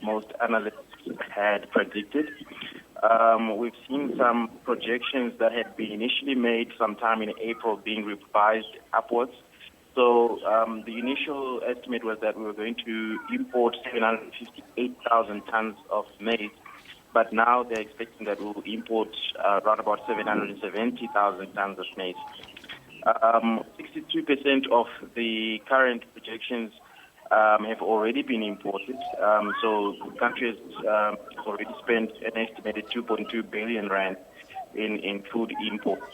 most analysts had predicted. We've seen some projections that had been initially made sometime in April being revised upwards. So the initial estimate was that we were going to import 758,000 tons of maize, but now they're expecting that we'll import around about 770,000 tons of maize. 62% of the current projections have already been imported. So the country has already spent an estimated 2.2 billion rand in food imports.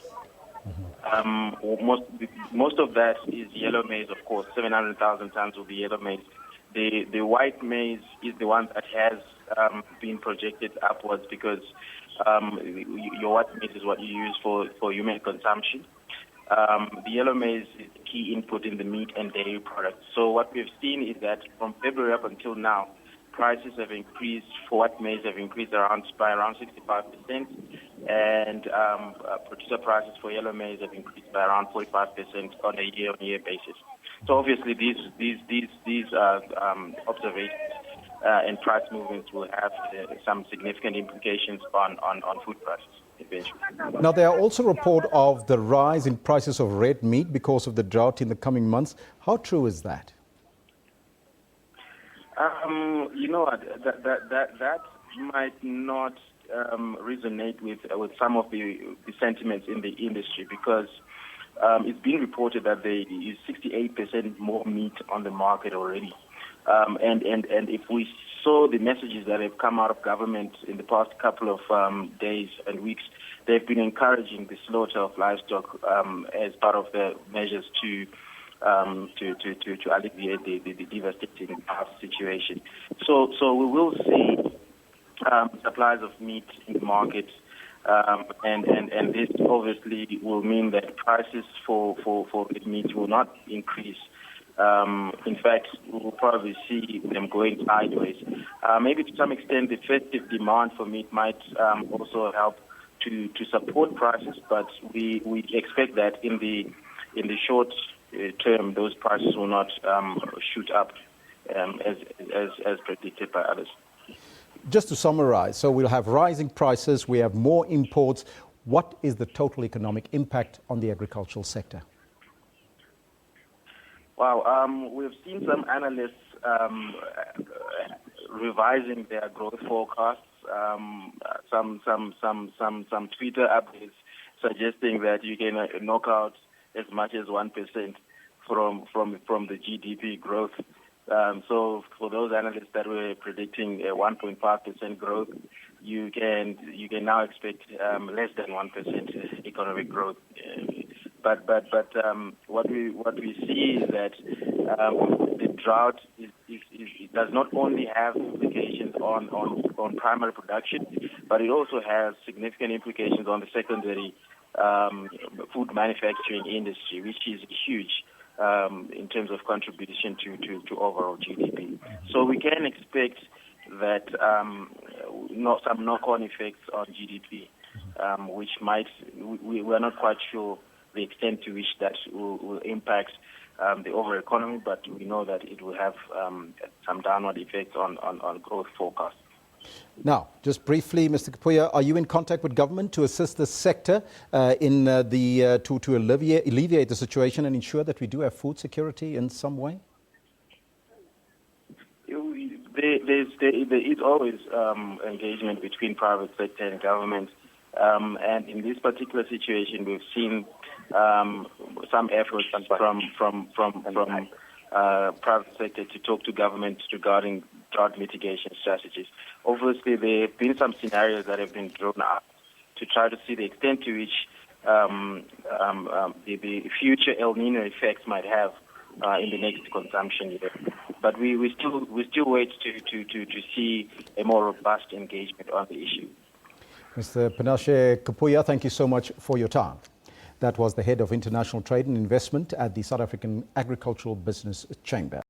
Most of that is yellow maize, of course. 700,000 tons will be yellow maize. The white maize is the one that has been projected upwards because your white maize is what you use for human consumption. The yellow maize is the key input in the meat and dairy products. So what we've seen is that from February up until now, prices have increased for white maize have increased by around 65%, and producer prices for yellow maize have increased by around 45% on a year-on-year basis. So obviously these observations and price movements will have some significant implications on food prices eventually. Now, there are also reports of the rise in prices of red meat because of the drought in the coming months. How true is that? That might not resonate with some of the sentiments in the industry because it's been reported that there is 68% more meat on the market already. And if we saw the messages that have come out of government in the past couple of days and weeks, they've been encouraging the slaughter of livestock as part of the measures to alleviate the devastating situation. So we will see supplies of meat in the market, and this obviously will mean that prices for meat will not increase. In fact, we will probably see them going sideways. Maybe to some extent, the festive demand for meat might also help to support prices, but we expect that in the short term, those prices will not shoot up as predicted by others. Just to summarize, so we'll have rising prices, we have more imports. What is the total economic impact on the agricultural sector? Wow, we've seen some analysts revising their growth forecasts. Some Twitter updates suggesting that you can knock out as much as 1% from the GDP growth. So for those analysts that were predicting a 1.5% growth, you can now expect less than 1% economic growth. But what we see is that the drought does not only have implications on primary production, but it also has significant implications on the secondary food manufacturing industry, which is huge in terms of contribution to overall GDP. So we can expect that some knock-on effects on GDP, which we're not quite sure the extent to which that will impact the overall economy, but we know that it will have some downward effects on growth forecasts. Now, just briefly, Mr. Kapuya, are you in contact with government to assist the sector to alleviate the situation and ensure that we do have food security in some way? There is always engagement between private sector and government, and in this particular situation, we've seen some efforts from private sector to talk to government regarding drought mitigation strategies. Obviously, there have been some scenarios that have been drawn up to try to see the extent to which the future El Nino effects might have in the next consumption year. But we still wait to see a more robust engagement on the issue. Mr. Pinashe Kapuya, thank you so much for your time. That was the head of international trade and investment at the South African Agricultural Business Chamber.